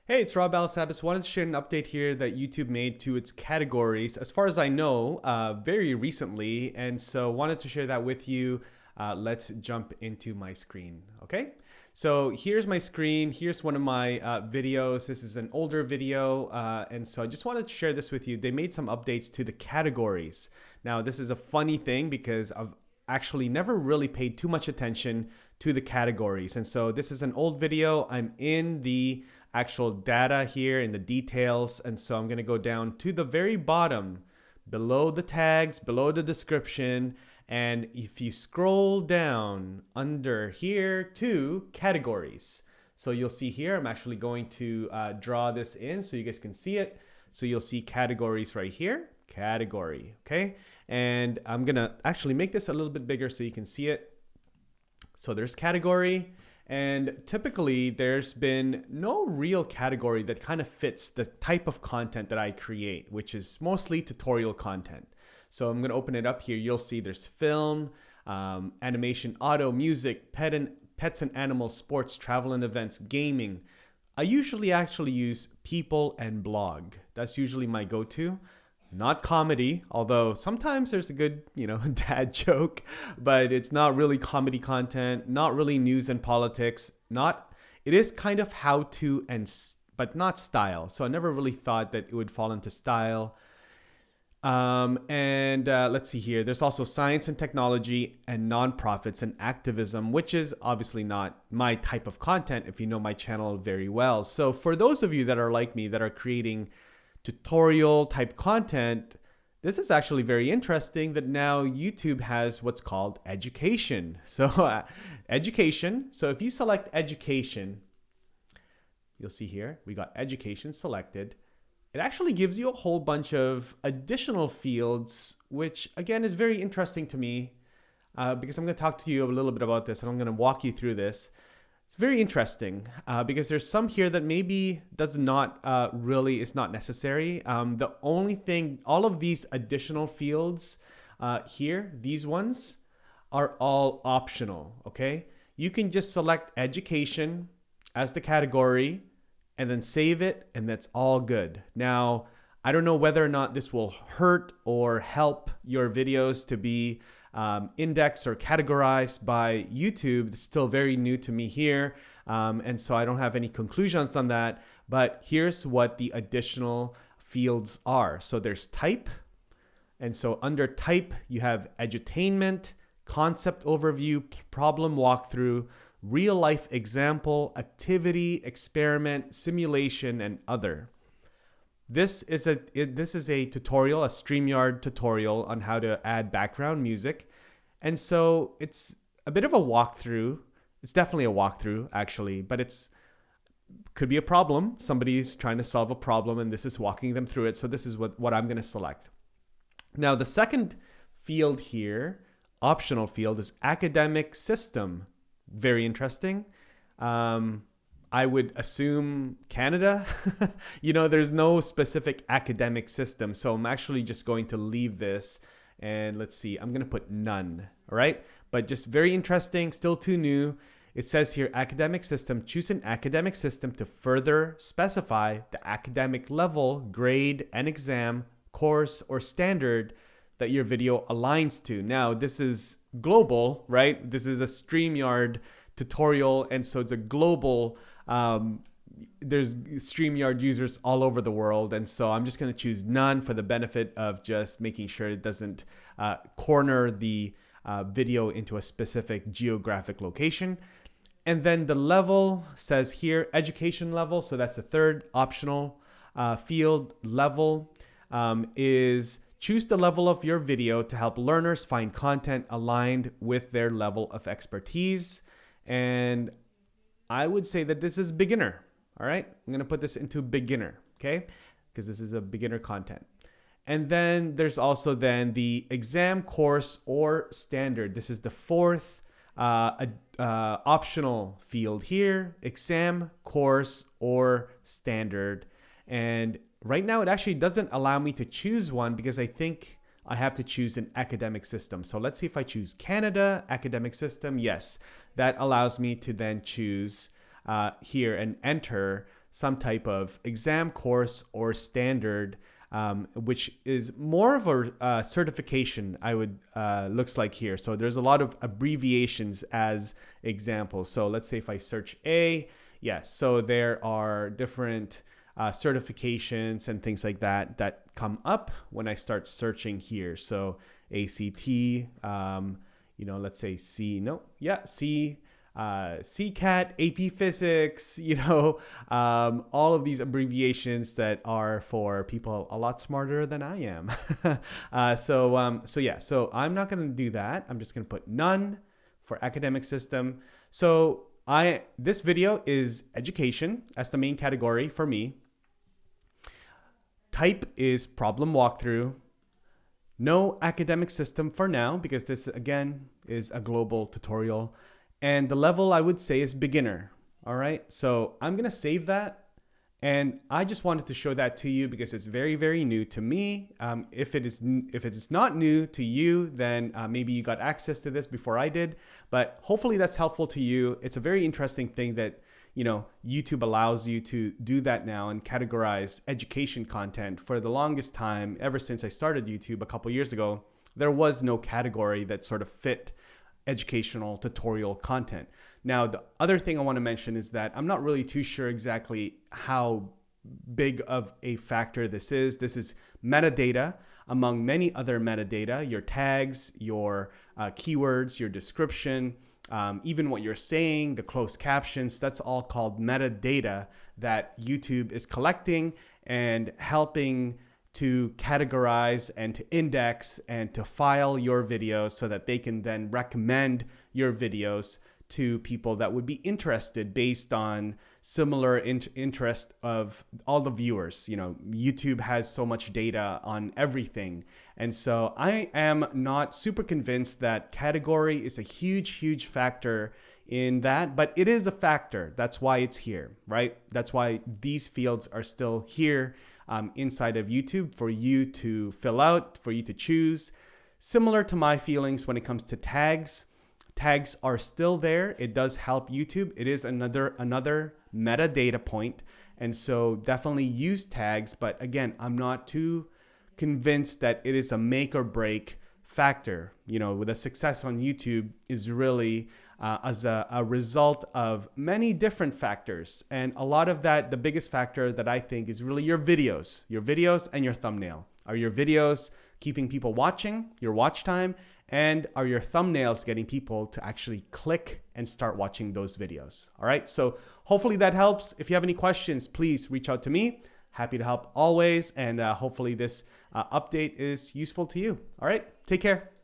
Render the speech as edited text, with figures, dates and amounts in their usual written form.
Hey, it's Rob Balasabas. Wanted to share an update here that YouTube made to its categories, as far as I know, very recently. And so wanted to share that with you. Let's jump into my screen, okay? So here's my screen. Here's one of my videos. This is an older video. And so I just wanted to share this with you. They made some updates to the categories. Now, this is a funny thing because I've actually never really paid too much attention to the categories. And so this is an old video. I'm in the actual data here in the details. And so I'm going to go down to the very bottom, below the tags, below the description. And if you scroll down under here to categories, so you'll see here, I'm actually going to draw this in so you guys can see it. So you'll see categories right here, category, okay? And I'm gonna actually make this a little bit bigger so you can see it. So there's category. And typically there's been no real category that kind of fits the type of content that I create, which is mostly tutorial content. So I'm going to open it up here. You'll see there's film, animation, auto, music, pets and animals, sports, travel and events, gaming. I usually actually use people and blog. That's usually my go-to. Not comedy, although sometimes there's a good, dad joke, but it's not really comedy content, not really news and politics, it is kind of how to but not style. So I never really thought that it would fall into style. Let's see here. There's also science and technology and nonprofits and activism, which is obviously not my type of content if you know my channel very well. So for those of you that are like me, that are creating tutorial type content, this is actually very interesting that now YouTube has what's called education. So education. So if you select education, you'll see here, we got education selected. It actually gives you a whole bunch of additional fields, which again is very interesting to me because I'm going to talk to you a little bit about this and I'm going to walk you through this. It's very interesting because there's some here that maybe is not necessary. The only thing, all of these additional fields here, these ones are all optional, okay? You can just select education as the category and then save it, and that's all good. Now, I don't know whether or not this will hurt or help your videos to be indexed or categorized by YouTube. It's still very new to me here. And so I don't have any conclusions on that, but here's what the additional fields are. So there's type. And so under type, you have edutainment, concept overview, problem walkthrough, real life example, activity, experiment, simulation, and other. This is a tutorial, a StreamYard tutorial on how to add background music. And so it's a bit of a walkthrough. It's definitely a walkthrough actually, but could be a problem. Somebody's trying to solve a problem and this is walking them through it. So this is what I'm going to select. Now the second field here, optional field, is academic system. Very interesting. I would assume Canada. There's no specific academic system. So I'm actually just going to leave this and let's see, I'm going to put none. All right. But just very interesting, still too new. It says here, academic system, choose an academic system to further specify the academic level, grade, and exam, course, or standard that your video aligns to. Now, this is global, right? This is a StreamYard tutorial. And so it's a global, there's StreamYard users all over the world. And so I'm just going to choose none for the benefit of just making sure it doesn't corner the video into a specific geographic location. And then the level says here, education level. So that's the third optional field. Level is choose the level of your video to help learners find content aligned with their level of expertise. And I would say that this is beginner. All right. I'm going to put this into beginner. Okay. Because this is a beginner content. And then there's also then the exam, course, or standard. This is the fourth optional field here, exam, course, or standard. And right now it actually doesn't allow me to choose one because I think I have to choose an academic system. So let's see if I choose Canada, academic system. Yes, that allows me to then choose here and enter some type of exam course or standard, which is more of a certification, I would looks like here. So there's a lot of abbreviations as examples. So let's say if I search A, yes, so there are different certifications and things like that that come up when I start searching here. So ACT, let's say CCAT, AP Physics, all of these abbreviations that are for people a lot smarter than I am. So I'm not going to do that. I'm just going to put none for academic system. So this video is education as the main category for me. Type is problem walkthrough. No academic system for now, because this again is a global tutorial. And the level I would say is beginner. All right. So I'm going to save that. And I just wanted to show that to you because it's very, very new to me. If it is not new to you, then maybe you got access to this before I did. But hopefully that's helpful to you. It's a very interesting thing that YouTube allows you to do that now and categorize education content. For the longest time, ever since I started YouTube a couple years ago, there was no category that sort of fit educational tutorial content. Now, the other thing I want to mention is that I'm not really too sure exactly how big of a factor this is. This is metadata among many other metadata, your tags, your keywords, your description, even what you're saying, the closed captions, that's all called metadata that YouTube is collecting and helping to categorize and to index and to file your videos so that they can then recommend your videos to people that would be interested based on similar interest of all the viewers. YouTube has so much data on everything. And so I am not super convinced that category is a huge factor in that, but it is a factor. That's why it's here, right? That's why these fields are still here inside of YouTube for you to fill out, for you to choose. Similar to my feelings when it comes to tags. Tags are still there. It does help YouTube. It is another metadata point. And so definitely use tags. But again, I'm not too convinced that it is a make or break factor. With the success on YouTube is really as a result of many different factors. And a lot of that, the biggest factor that I think is really your videos and your thumbnail. Are your videos keeping people watching, your watch time? And are your thumbnails getting people to actually click and start watching those videos? All right. So hopefully that helps. If you have any questions, please reach out to me. Happy to help always. And hopefully this update is useful to you. All right. Take care.